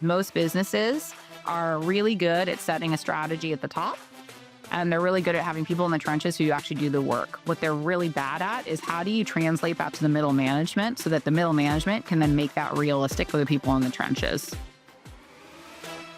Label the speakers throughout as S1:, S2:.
S1: Most businesses are really good at setting a strategy at the top, and they're really good at having people in the trenches who actually do the work. What they're really bad at is how do you translate that to the middle management so that the middle management can then make that realistic for the people in the trenches.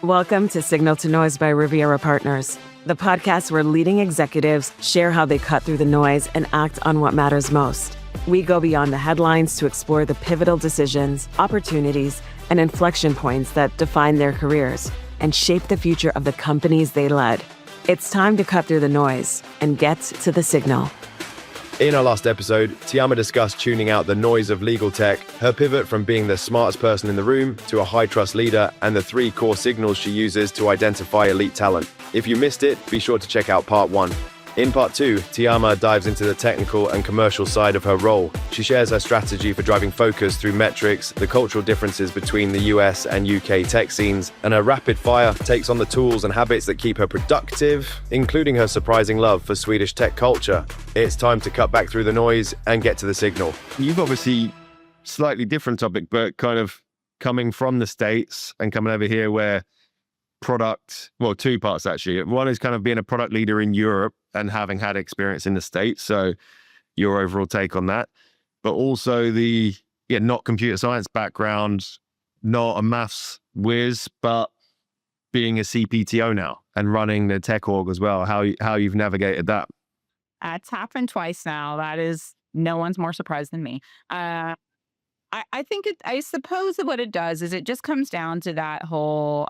S2: Welcome to Signal to Noise by Riviera Partners, the podcast where leading executives share how they cut through the noise and act on what matters most. We go beyond the headlines to explore the pivotal decisions, opportunities, and inflection points that define their careers and shape the future of the companies they led. It's time to cut through the noise and get to the signal.
S3: In our last episode, Tiama discussed tuning out the noise of legal tech, her pivot from being the smartest person in the room to a high-trust leader, and the 3 core signals she uses to identify elite talent. If you missed it, be sure to check out part 1. In part 2, Tiama dives into the technical and commercial side of her role. She shares her strategy for driving focus through metrics, the cultural differences between the US and UK tech scenes, and her rapid fire takes on the tools and habits that keep her productive, including her surprising love for Swedish tech culture. It's time to cut back through the noise and get to the signal.
S4: You've obviously slightly different topic, but kind of coming from the States and coming over here where product, well, 2 parts actually. One is kind of being a product leader in Europe and having had experience in the States. So your overall take on that, but also the, not computer science background, not a maths whiz, but being a CPTO now and running the tech org as well, how you've navigated that.
S1: It's happened twice now. That is, no one's more surprised than me. I think I suppose what it does is it just comes down to that whole,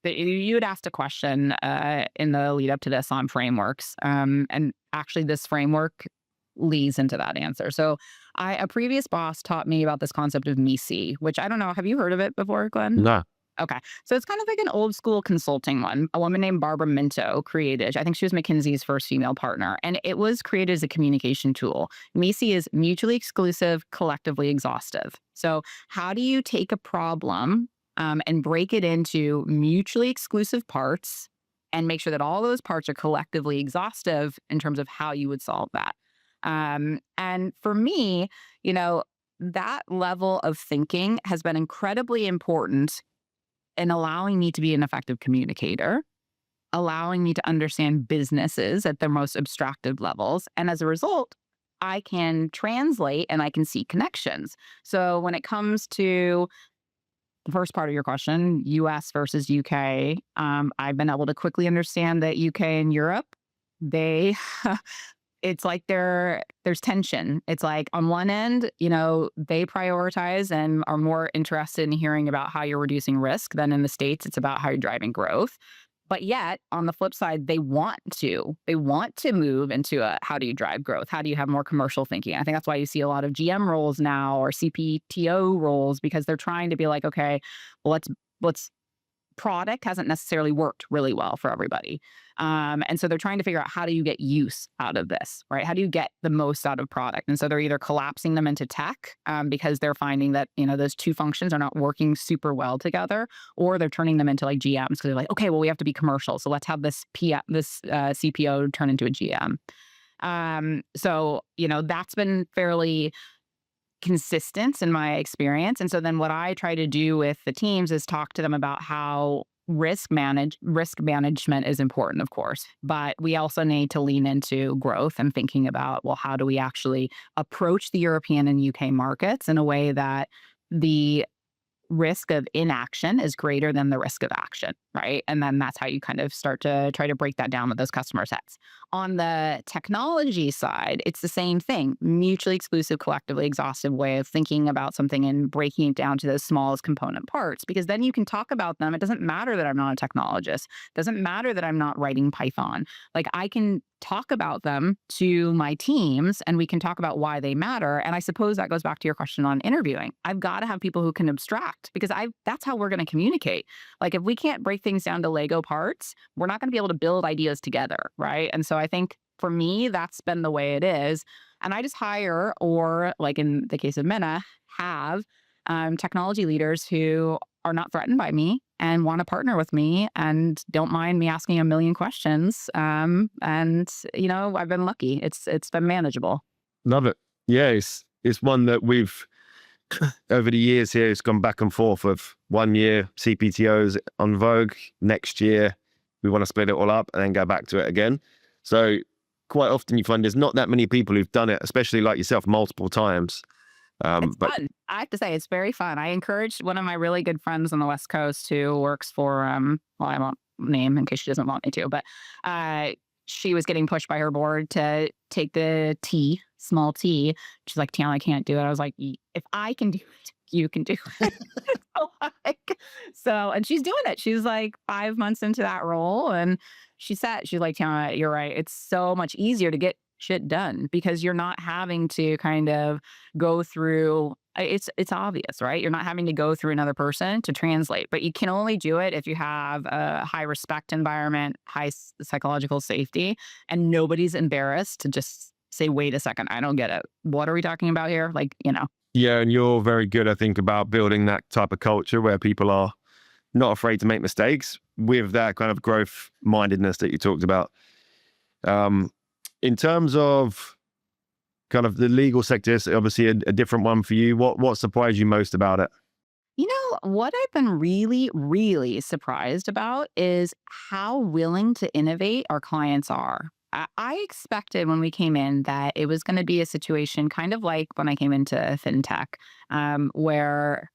S1: you had asked a question in the lead up to this on frameworks. And actually this framework leads into that answer. So a previous boss taught me about this concept of MECE, which I don't know. Have you heard of it before, Glenn?
S4: No.
S1: Okay. So it's kind of like an old school consulting one. A woman named Barbara Minto created, I think she was McKinsey's first female partner, and it was created as a communication tool. MECE is mutually exclusive, collectively exhaustive. So how do you take a problem and break it into mutually exclusive parts and make sure that all those parts are collectively exhaustive in terms of how you would solve that? And for me, that level of thinking has been incredibly important in allowing me to be an effective communicator, allowing me to understand businesses at their most abstracted levels. And as a result, I can translate and I can see connections. So when it comes to the first part of your question, US versus UK, I've been able to quickly understand that UK and Europe, it's like there's tension. It's like on one end, they prioritize and are more interested in hearing about how you're reducing risk than in the States. It's about how you're driving growth. But yet, on the flip side, they want to move into how do you drive growth? How do you have more commercial thinking? I think that's why you see a lot of GM roles now or CPTO roles, because they're trying to be like, okay, well, let's product hasn't necessarily worked really well for everybody. And so they're trying to figure out how do you get use out of this, right? How do you get the most out of product? And so they're either collapsing them into tech because they're finding that, those 2 functions are not working super well together, or they're turning them into like GMs because they're like, okay, well, we have to be commercial. So let's have this CPO turn into a GM. So, that's been fairly consistent in my experience. And so then what I try to do with the teams is talk to them about how risk management is important, of course, but we also need to lean into growth and thinking about, well, how do we actually approach the European and UK markets in a way that the risk of inaction is greater than the risk of action, right? And then that's how you kind of start to try to break that down with those customer sets. On the technology side, it's the same thing, mutually exclusive, collectively exhaustive way of thinking about something and breaking it down to those smallest component parts, because then you can talk about them. It doesn't matter that I'm not a technologist. It doesn't matter that I'm not writing Python. Like, I can talk about them to my teams and we can talk about why they matter. And I suppose that goes back to your question on interviewing. I've got to have people who can abstract, because that's how we're going to communicate. Like, if we can't break things down to Lego parts, we're not going to be able to build ideas together, right? And so I think for me, that's been the way it is. And I just hire, or like in the case of MENA, have technology leaders who are not threatened by me and want to partner with me and don't mind me asking a million questions. And, I've been lucky. It's been manageable.
S4: Love it. Yeah, it's one that we've, over the years here, it's gone back and forth of 1 year CPTOs on Vogue. Next year, we want to split it all up and then go back to it again. So quite often you find there's not that many people who've done it, especially like yourself, multiple times.
S1: It's
S4: But
S1: fun. I have to say, it's very fun. I encouraged one of my really good friends on the West Coast who works for, well, I won't name in case she doesn't want me to, but she was getting pushed by her board to take the T, small T. She's like, Tiana, I can't do it. I was like, if I can do it, you can do it. And she's doing it. She's like 5 months into that role. And she's like, Tiana, you're right. It's so much easier to get shit done because you're not having to kind of go through it's obvious, right? You're not having to go through another person to translate, but you can only do it if you have a high respect environment, high psychological safety, and nobody's embarrassed to just say, wait a second, I don't get it. What are we talking about here?
S4: yeah, and you're very good, I think, about building that type of culture where people are not afraid to make mistakes with that kind of growth mindedness that you talked about. In terms of kind of the legal sector, is obviously a different one for you. What surprised you most about it?
S1: What I've been really, really surprised about is how willing to innovate our clients are. I expected when we came in that it was going to be a situation kind of like when I came into fintech, where,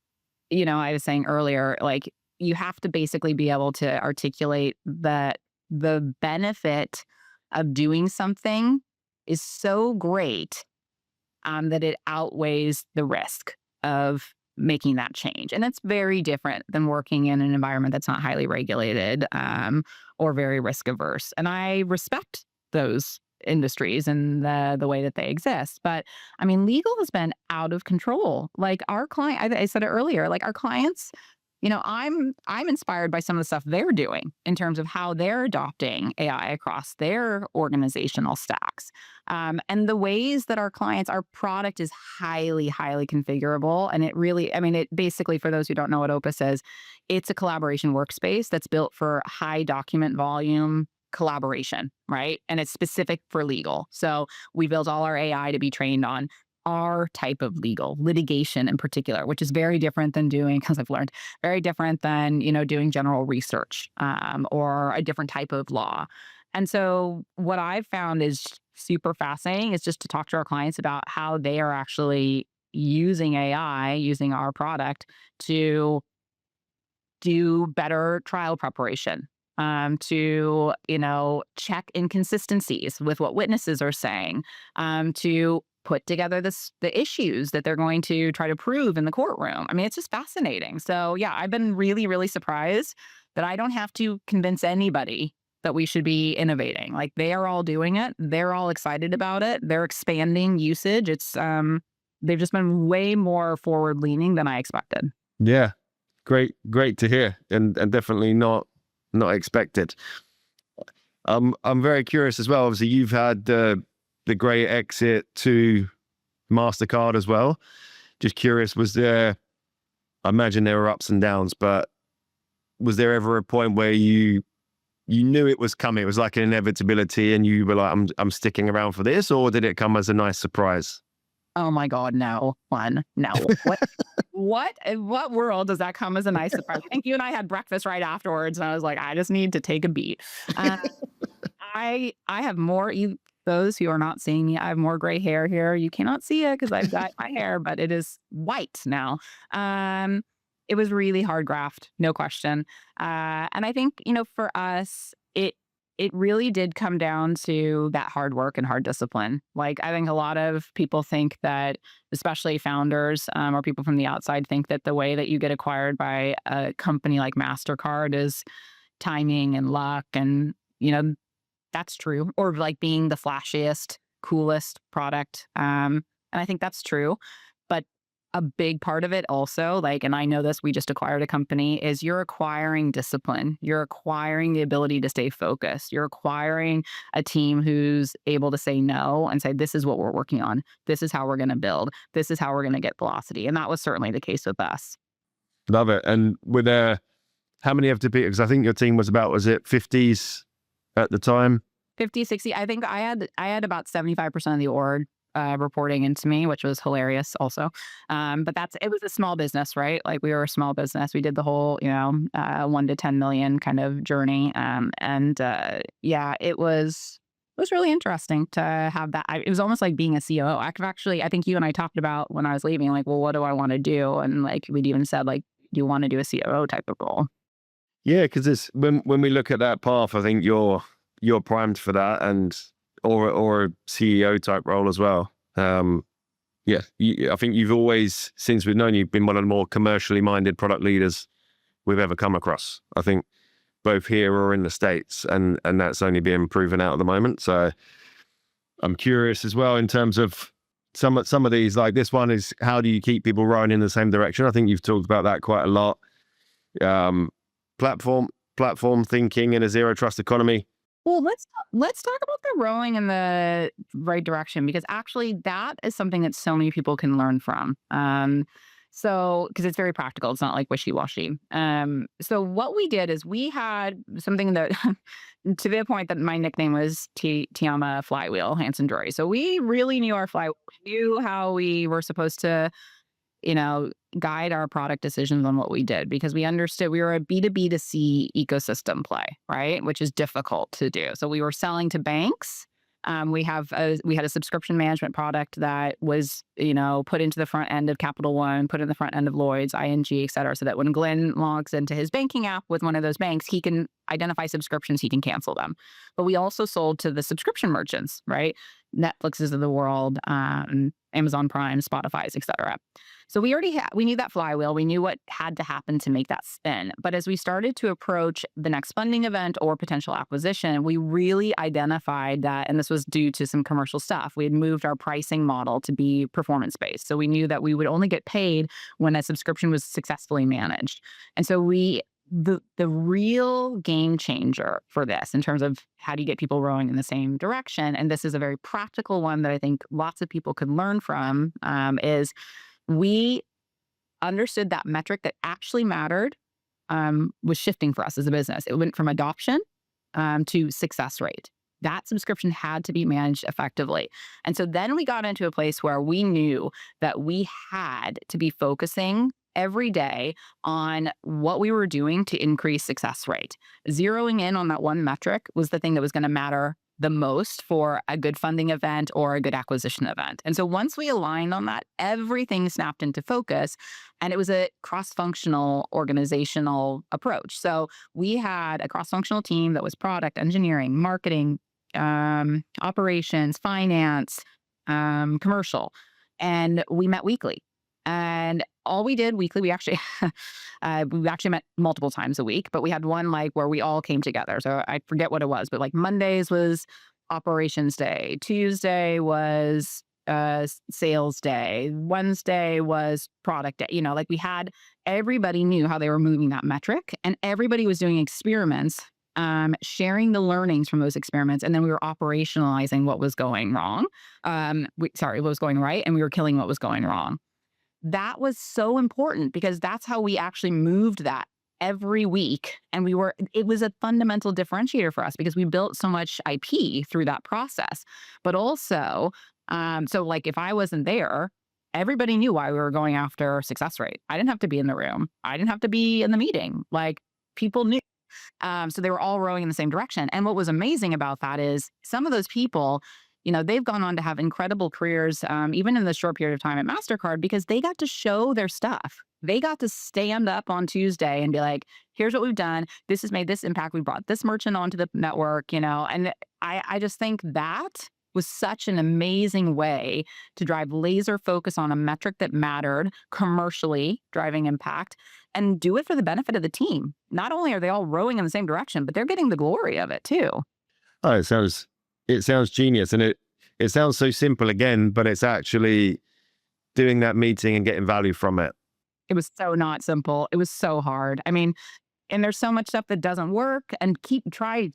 S1: I was saying earlier, like you have to basically be able to articulate that the benefit of doing something is so great that it outweighs the risk of making that change. And that's very different than working in an environment that's not highly regulated or very risk averse. And I respect those industries and the way that they exist. But I mean, legal has been out of control. Like our client, I said it earlier, like our clients, I'm inspired by some of the stuff they're doing in terms of how they're adopting AI across their organizational stacks. And the ways that our product is highly, highly configurable. And it basically, for those who don't know what Opus is, it's a collaboration workspace that's built for high document volume collaboration, right? And it's specific for legal. So we built all our AI to be trained on our type of legal litigation in particular, which is very different than doing, because I've learned, very different than, doing general research or a different type of law. And so what I've found is super fascinating is just to talk to our clients about how they are actually using AI, using our product to do better trial preparation, to, check inconsistencies with what witnesses are saying, to put together the issues that they're going to try to prove in the courtroom. I mean, it's just fascinating. So yeah, I've been really, really surprised that I don't have to convince anybody that we should be innovating. Like they are all doing it. They're all excited about it. They're expanding usage. It's they've just been way more forward leaning than I expected.
S4: Yeah, great to hear, and definitely not expected. I'm very curious as well. Obviously, you've had the great exit to MasterCard as well. Just curious, I imagine there were ups and downs, but was there ever a point where you knew it was coming? It was like an inevitability and you were like, I'm sticking around for this, or did it come as a nice surprise?
S1: Oh my God, no. No. What world does that come as a nice surprise? I think you and I had breakfast right afterwards, and I was like, I just need to take a beat. I have more. Those who are not seeing me, I have more gray hair here. You cannot see it because I've got my hair, but it is white now. It was really hard graft, no question. And I think, for us, it really did come down to that hard work and hard discipline. Like, I think a lot of people think that, especially founders or people from the outside, think that the way that you get acquired by a company like MasterCard is timing and luck. And, that's true. Or like being the flashiest, coolest product. And I think that's true. But a big part of it also, and I know this, we just acquired a company, is you're acquiring discipline. You're acquiring the ability to stay focused. You're acquiring a team who's able to say no and say, this is what we're working on. This is how we're going to build. This is how we're going to get velocity. And that was certainly the case with us.
S4: Love it. And were there, how many FTP? Because I think your team was was it 50s at the time?
S1: 50, 60. I think I had about 75% of the org reporting into me, which was hilarious also. But it was a small business, right? Like we were a small business. We did the whole, 1 to 10 million kind of journey. Yeah, it was really interesting to have that. It was almost like being a COO. I think you and I talked about when I was leaving, like, well, what do I want to do? And like, we'd even said, like, do you want to do a COO type of role?
S4: Yeah, because it's when we look at that path, I think you're primed for that, and or a CEO type role as well. Yeah, I think you've always, since we've known you, been one of the more commercially minded product leaders we've ever come across. I think both here or in the States, and that's only being proven out at the moment. So I'm curious as well in terms of some of these, like this one is, how do you keep people rowing in the same direction? I think you've talked about that quite a lot. Platform thinking in a zero trust economy.
S1: Well, let's talk about the rowing in the right direction, because actually that is something that so many people can learn from. So because it's very practical, it's not like wishy-washy. So what we did is we had something that to the point that my nickname was Tiama Flywheel Hanson-Drury. So we really knew our flywheel, knew how we were supposed to guide our product decisions on what we did, because we understood we were a B2B to C ecosystem play, right? Which is difficult to do. So we were selling to banks. We had a subscription management product that was, put into the front end of Capital One, put in the front end of Lloyd's, ING, et cetera, so that when Glenn logs into his banking app with one of those banks, he can identify subscriptions, he can cancel them. But we also sold to the subscription merchants, right? Netflixes of the world, Amazon Prime, Spotify's, et cetera. So we knew that flywheel. We knew what had to happen to make that spin. But as we started to approach the next funding event or potential acquisition, we really identified that, and this was due to some commercial stuff, we had moved our pricing model to be performance-based. So we knew that we would only get paid when a subscription was successfully managed. And so the real game changer for this in terms of how do you get people rowing in the same direction, and this is a very practical one that I think lots of people could learn from, is we understood that metric that actually mattered was shifting for us as a business. It went from adoption to success rate. That subscription had to be managed effectively. And so then we got into a place where we knew that we had to be focusing every day on what we were doing to increase success rate. Zeroing in on that one metric was the thing that was going to matter the most for a good funding event or a good acquisition event. And so once we aligned on that, everything snapped into focus, and it was a cross-functional organizational approach. So we had a cross-functional team that was product, engineering, marketing, operations, finance, commercial, and we met weekly. And all we did weekly, we actually met multiple times a week, but we had one like where we all came together. So I forget what it was, but like Mondays was operations day, Tuesday was sales day, Wednesday was product day. Like everybody knew how they were moving that metric, and everybody was doing experiments, sharing the learnings from those experiments, and then we were operationalizing what was going wrong. What was going right, and we were killing what was going wrong. That was so important because that's how we actually moved that every week. And it was a fundamental differentiator for us because we built so much IP through that process. But also, so like if I wasn't there, everybody knew why we were going after success rate. I didn't have to be in the room. I didn't have to be in the meeting. Like people knew. So they were all rowing in the same direction. And what was amazing about that is some of those people, they've gone on to have incredible careers, even in the short period of time at MasterCard, because they got to show their stuff. They got to stand up on Tuesday and be like, here's what we've done. This has made this impact. We brought this merchant onto the network, and I just think that was such an amazing way to drive laser focus on a metric that mattered, commercially driving impact, and do it for the benefit of the team. Not only are they all rowing in the same direction, but they're getting the glory of it too.
S4: Oh, it sounds genius, and it sounds so simple again, but it's actually doing that meeting and getting value from it.
S1: It was so not simple. It was so hard. I mean, and there's so much stuff that doesn't work, and try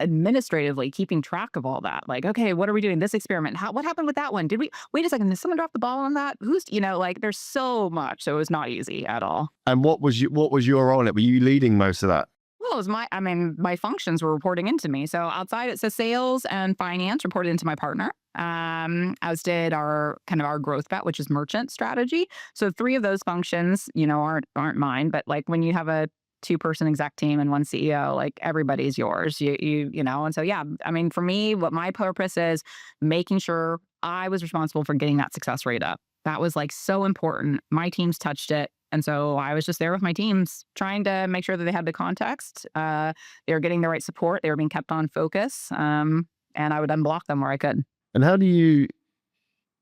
S1: administratively keeping track of all that. Like, okay, what are we doing? This experiment, what happened with that one? Wait a second, did someone drop the ball on that? There's so much. So it was not easy at all.
S4: And what was your role in it? Were you leading most of that?
S1: Well, it was my functions were reporting into me. So outside it says sales and finance reported into my partner. As did our growth bet, which is merchant strategy. So three of those functions, aren't mine, but like when you have a 2-person exec team and one CEO, like everybody's yours. And so yeah, for me, what my purpose is making sure I was responsible for getting that success rate up. That was like so important. My teams touched it. And so I was just there with my teams, trying to make sure that they had the context. They were getting the right support. They were being kept on focus. And I would unblock them where I could.
S4: And how do you,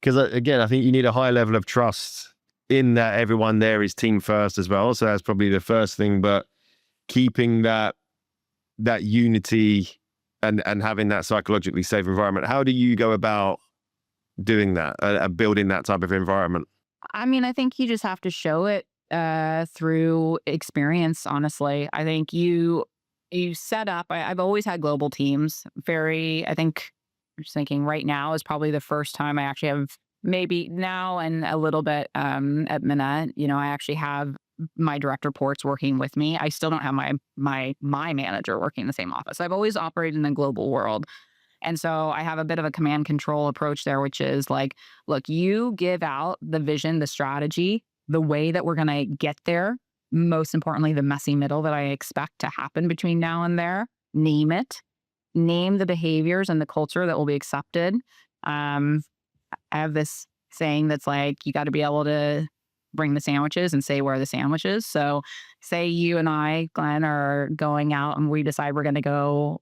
S4: because again, I think you need a high level of trust in that everyone there is team first as well. So that's probably the first thing, but keeping that unity and having that psychologically safe environment. How do you go about doing that, building that type of environment?
S1: I think you just have to show it through experience, honestly. I think you set up, I've always had global teams. I think, I'm just thinking right now is probably the first time I actually have, maybe now and a little bit at MECE, I actually have my direct reports working with me. I still don't have my manager working in the same office. I've always operated in the global world. And so I have a bit of a command control approach there, which is like, look, you give out the vision, the strategy, the way that we're going to get there. Most importantly, the messy middle that I expect to happen between now and there. Name it. Name the behaviors and the culture that will be accepted. I have this saying that's like, you got to be able to bring the sandwiches and say where are the sandwiches. So say you and I, Glenn, are going out and we decide we're going to go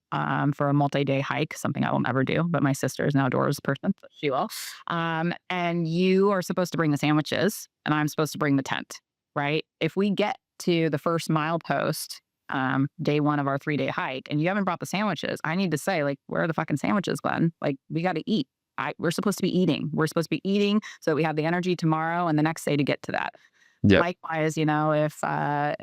S1: for a multi-day hike, something I will never do, but my sister is an outdoors person, so she will. And you are supposed to bring the sandwiches and I'm supposed to bring the tent, right? If we get to the first milepost, day 1 of our 3-day hike, and you haven't brought the sandwiches, I need to say, like, where are the fucking sandwiches, Glenn? Like, we got to eat. We're supposed to be eating. We're supposed to be eating so that we have the energy tomorrow and the next day to get to that. Yep. Likewise, if I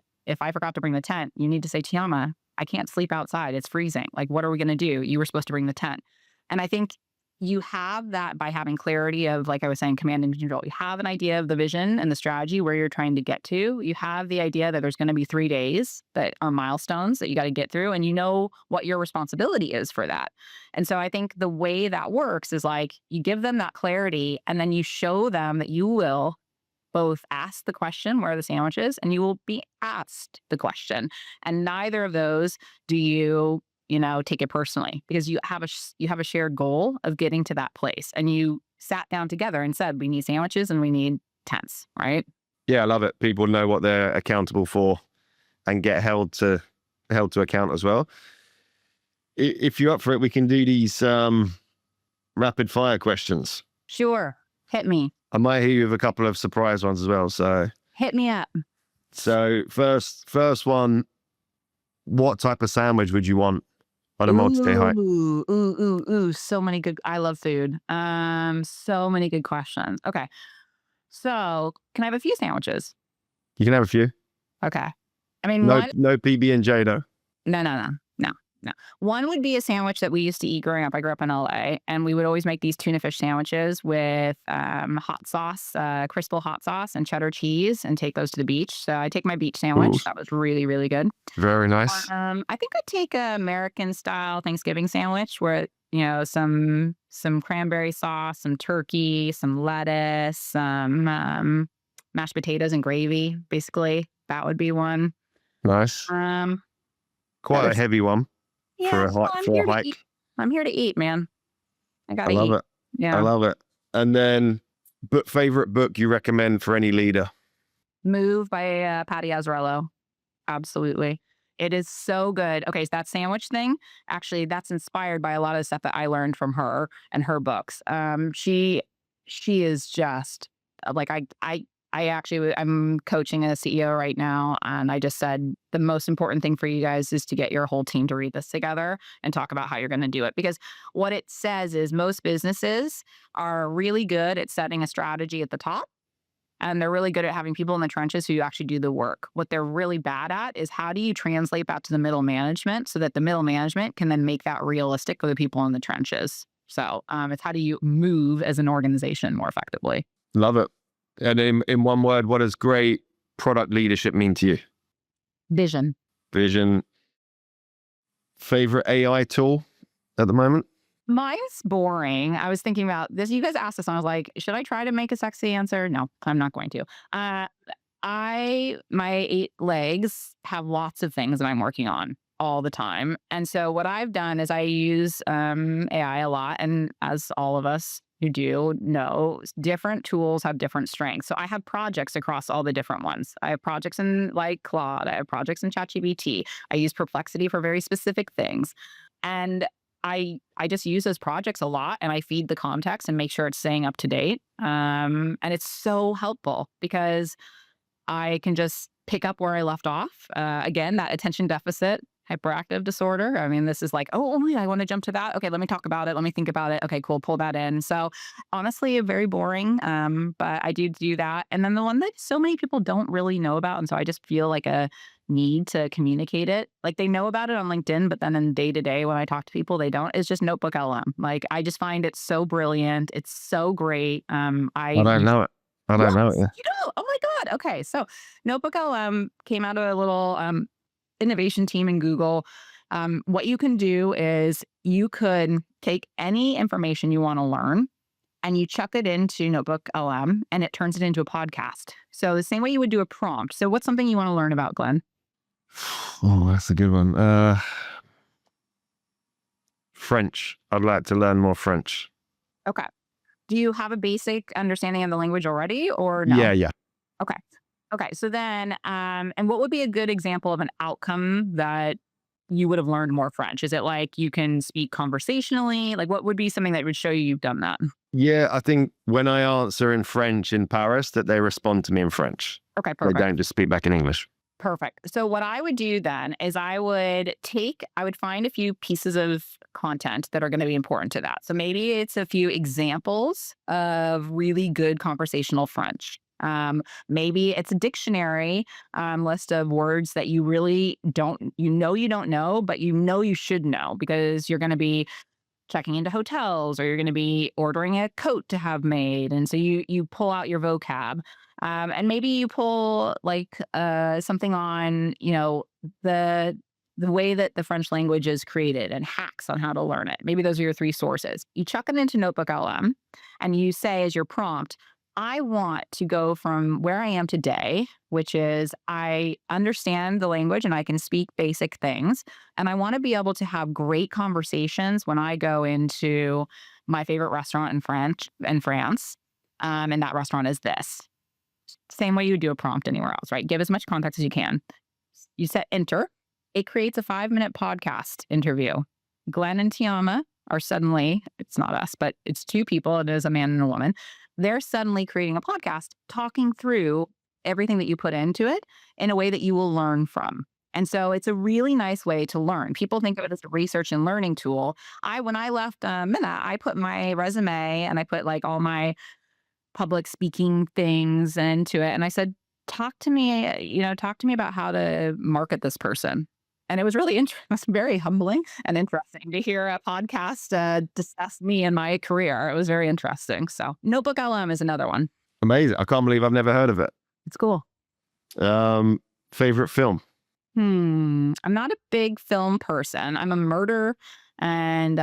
S1: forgot to bring the tent, you need to say, Tiama, I can't sleep outside. It's freezing. Like, what are we going to do? You were supposed to bring the tent. And I think you have that by having clarity of, like I was saying, command and control. You have an idea of the vision and the strategy where you're trying to get to. You have the idea that there's going to be 3 days that are milestones that you got to get through, and you know what your responsibility is for that. And so I think the way that works is like you give them that clarity and then you show them that you will both ask the question, where are the sandwiches, and you will be asked the question. And neither of those do you take it personally, because you have a shared goal of getting to that place, and you sat down together and said, we need sandwiches and we need tents, right?
S4: Yeah, I love it. People know what they're accountable for and get held to account as well. If you're up for it, we can do these rapid fire questions.
S1: Sure. Hit me.
S4: I might hit you with a couple of surprise ones as well. So
S1: hit me up.
S4: So first one, what type of sandwich would you want on a multi-day hike?
S1: So many good. I love food. So many good questions. Okay. So can I have a few sandwiches?
S4: You can have a few.
S1: Okay.
S4: No PB&J though.
S1: No. One would be a sandwich that we used to eat growing up. I grew up in LA, and we would always make these tuna fish sandwiches with hot sauce, Crystal hot sauce, and cheddar cheese, and take those to the beach. So I take my beach sandwich. Ooh. That was really, really good.
S4: Very nice.
S1: I think I'd take an American style Thanksgiving sandwich where some cranberry sauce, some turkey, some lettuce, some mashed potatoes and gravy. Basically, that would be one.
S4: Nice. Quite a heavy one.
S1: Yeah,
S4: for a hike.
S1: I'm here to eat, man. I
S4: love
S1: eat.
S4: it.
S1: Yeah,
S4: I love it. And then, favorite book you recommend for any leader?
S1: Move by Patty Azzarello. Absolutely. It is so good. Okay, so that sandwich thing, actually, that's inspired by a lot of the stuff that I learned from her and her books. She is just like I'm coaching a CEO right now, and I just said the most important thing for you guys is to get your whole team to read this together and talk about how you're going to do it. Because what it says is most businesses are really good at setting a strategy at the top, and they're really good at having people in the trenches who actually do the work. What they're really bad at is how do you translate that to the middle management so that the middle management can then make that realistic for the people in the trenches. So it's how do you move as an organization more effectively.
S4: Love it. And in one word, what does great product leadership mean to you?
S1: Vision.
S4: Vision. favorite AI tool at the moment?
S1: Mine's boring. I was thinking about this. You guys asked this, and I was like, should I try to make a sexy answer? No, I'm not going to. My 8 legs have lots of things that I'm working on all the time. And so what I've done is I use AI a lot. And as all of us who do know, different tools have different strengths. So I have projects across all the different ones. I have projects in like Claude, I have projects in ChatGPT. I use Perplexity for very specific things. And I just use those projects a lot, and I feed the context and make sure it's staying up to date. And it's so helpful because I can just pick up where I left off. Again, that attention deficit hyperactive disorder. I mean, this is like, oh, only I want to jump to that. Okay, let me talk about it. Let me think about it. Okay, cool. Pull that in. So honestly, very boring. But I do that. And then the one that so many people don't really know about. And so I just feel like a need to communicate it. Like they know about it on LinkedIn, but then in day to day when I talk to people, they don't. It's just Notebook LM. Like I just find it so brilliant. It's so great.
S4: I don't know it. I don't know it. Yeah.
S1: You know? Oh my God. Okay. So Notebook LM came out of a little innovation team in Google. What you can do is you could take any information you want to learn and you chuck it into Notebook LM and it turns it into a podcast. So the same way you would do a prompt. So what's something you want to learn about, Glenn?
S4: Oh, that's a good one. French. I'd like to learn more French.
S1: Okay. Do you have a basic understanding of the language already or no?
S4: Yeah.
S1: Okay. Okay. So then, and what would be a good example of an outcome that you would have learned more French? Is it like you can speak conversationally? Like what would be something that would show you've done that?
S4: Yeah, I think when I answer in French in Paris, that they respond to me in French.
S1: Okay,
S4: They
S1: perfect.
S4: don't just speak back in English.
S1: Perfect. So what I would do then is I would find a few pieces of content that are going to be important to that. So maybe it's a few examples of really good conversational French. Maybe it's a dictionary list of words that you really you don't know, but you should know because you're going to be checking into hotels or you're going to be ordering a coat to have made. And so you pull out your vocab. And maybe you pull like something on, the way that the French language is created and hacks on how to learn it. Maybe those are your 3 sources. You chuck it into Notebook LM and you say as your prompt, I want to go from where I am today, which is I understand the language and I can speak basic things. And I want to be able to have great conversations when I go into my favorite restaurant in France. And that restaurant is this. Same way you would do a prompt anywhere else, right? Give as much context as you can. You set enter. It creates a 5-minute podcast interview. Glenn and Tiama are suddenly, it's not us, but it's 2 people. It is a man and a woman. They're suddenly creating a podcast talking through everything that you put into it in a way that you will learn from. And so it's a really nice way to learn. People think of it as a research and learning tool. When I left Minna, I put my resume and I put like all my public speaking things into it. And I said, talk to me about how to market this person. And it was really interesting. It was very humbling and interesting to hear a podcast discuss me and my career. It was very interesting. So Notebook LM is another one.
S4: Amazing. I can't believe I've never heard of it.
S1: It's cool.
S4: Favorite film?
S1: I'm not a big film person. I'm a murder and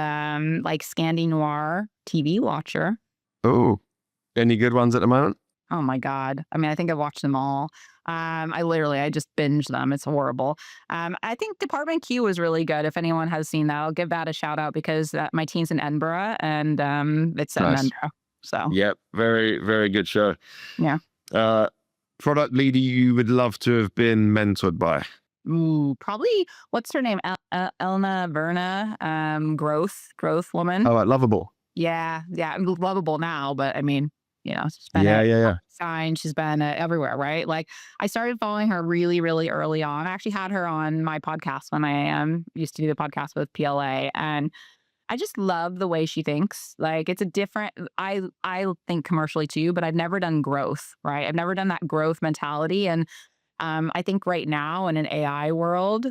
S1: like Scandi Noir TV watcher.
S4: Oh, any good ones at the moment?
S1: Oh my God. I mean, I think I've watched them all. I just binge them. It's horrible. I think Department Q was really good. If anyone has seen that, I'll give that a shout out because my team's in Edinburgh and it's set in
S4: Nice.
S1: Edinburgh. So
S4: Yep. Very, very good show.
S1: Yeah.
S4: Product leader you would love to have been mentored by?
S1: Probably what's her name? Elna Verna, growth woman.
S4: Oh, Lovable.
S1: Yeah. Lovable now, but I mean, she's been
S4: Yeah.
S1: Sign. She's been everywhere, right? Like I started following her really, really early on. I actually had her on my podcast when I used to do the podcast with PLA, and I just love the way she thinks. Like it's a different. I think commercially too, but I've never done growth, right? I've never done that growth mentality, and I think right now in an AI world,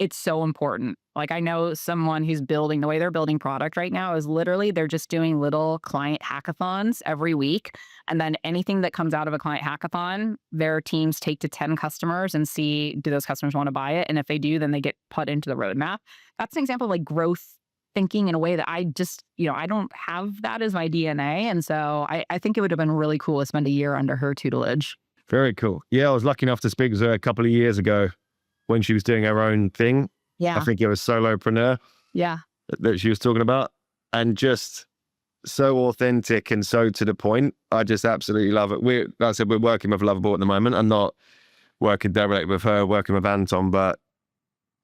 S1: it's so important. Like I know someone who's building, the way they're building product right now is literally they're just doing little client hackathons every week. And then anything that comes out of a client hackathon, their teams take to 10 customers and see, do those customers want to buy it? And if they do, then they get put into the roadmap. That's an example of like growth thinking in a way that I just, I don't have that as my DNA. And so I think it would have been really cool to spend a year under her tutelage.
S4: Very cool. Yeah, I was lucky enough to speak with her a couple of years ago when she was doing her own thing.
S1: Yeah.
S4: I think it was solopreneur.
S1: Yeah.
S4: That she was talking about. And just so authentic and so to the point. I just absolutely love it. Like I said, we're working with Lovable at the moment. I'm not working directly with her, working with Anton, but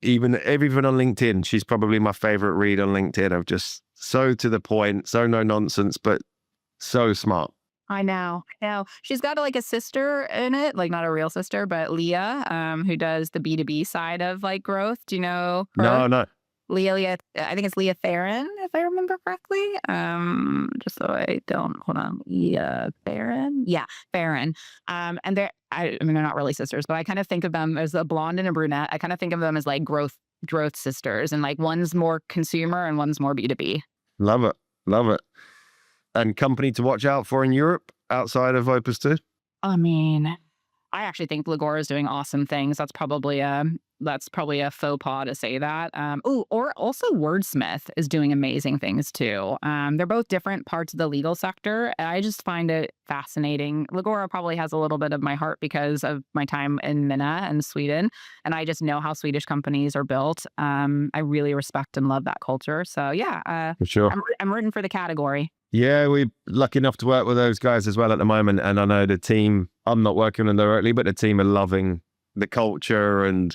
S4: everything on LinkedIn, she's probably my favorite read on LinkedIn of just so to the point, so no nonsense, but so smart.
S1: I know. She's got like a sister in it, like not a real sister, but Leah, who does the B2B side of like growth. Do you know her?
S4: No.
S1: Leah, I think it's Leah Theron, if I remember correctly. Just so I don't, hold on. Leah Theron? Yeah, Theron. And I mean, they're not really sisters, but I kind of think of them as a blonde and a brunette. I kind of think of them as like growth sisters, and like one's more consumer and one's more B2B.
S4: Love it. And company to watch out for in Europe outside of Opus 2?
S1: I mean, I actually think Legora is doing awesome things. That's probably a faux pas to say that. Or also Wordsmith is doing amazing things too. They're both different parts of the legal sector. I just find it fascinating. Legora probably has a little bit of my heart because of my time in MENA and Sweden. And I just know how Swedish companies are built. I really respect and love that culture. So yeah,
S4: for sure.
S1: I'm rooting for the category.
S4: Yeah, we're lucky enough to work with those guys as well at the moment. And I know the team, I'm not working with them directly, but the team are loving the culture and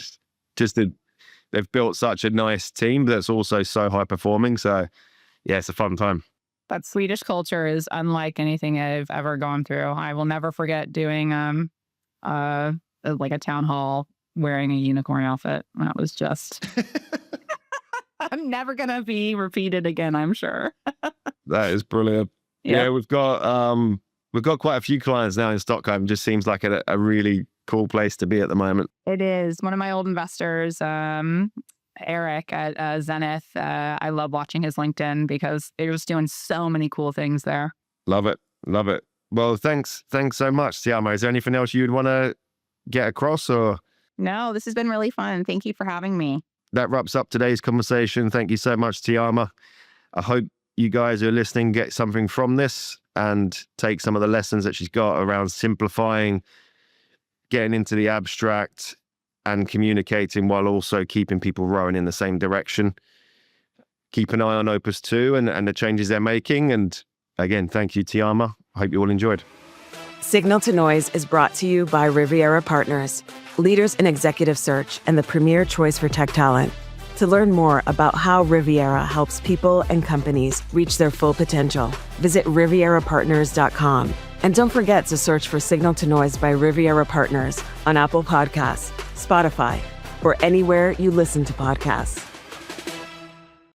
S4: just they've built such a nice team that's also so high performing. So yeah, it's a fun time.
S1: That Swedish culture is unlike anything I've ever gone through. I will never forget doing like a town hall wearing a unicorn outfit. That was just I'm never gonna be repeated again, I'm sure.
S4: That is brilliant.
S1: Yep.
S4: Yeah, we've got quite a few clients now in Stockholm. Just seems like a really cool place to be at the moment.
S1: It is. One of my old investors, Eric at Zenith, I love watching his LinkedIn because they're just doing so many cool things there.
S4: Love it. Well, thanks so much, Tiama. Is there anything else you'd want to get across or?
S1: No, this has been really fun. Thank you for having me.
S4: That wraps up today's conversation. Thank you so much, Tiama. I hope you guys who are listening get something from this and take some of the lessons that she's got around simplifying, getting into the abstract and communicating while also keeping people rowing in the same direction. Keep an eye on Opus 2 and the changes they're making. And again, thank you, Tiama. I hope you all enjoyed.
S2: Signal to Noise is brought to you by Riviera Partners, leaders in executive search and the premier choice for tech talent. To learn more about how Riviera helps people and companies reach their full potential, visit rivierapartners.com. And don't forget to search for Signal to Noise by Riviera Partners on Apple Podcasts, Spotify, or anywhere you listen to podcasts.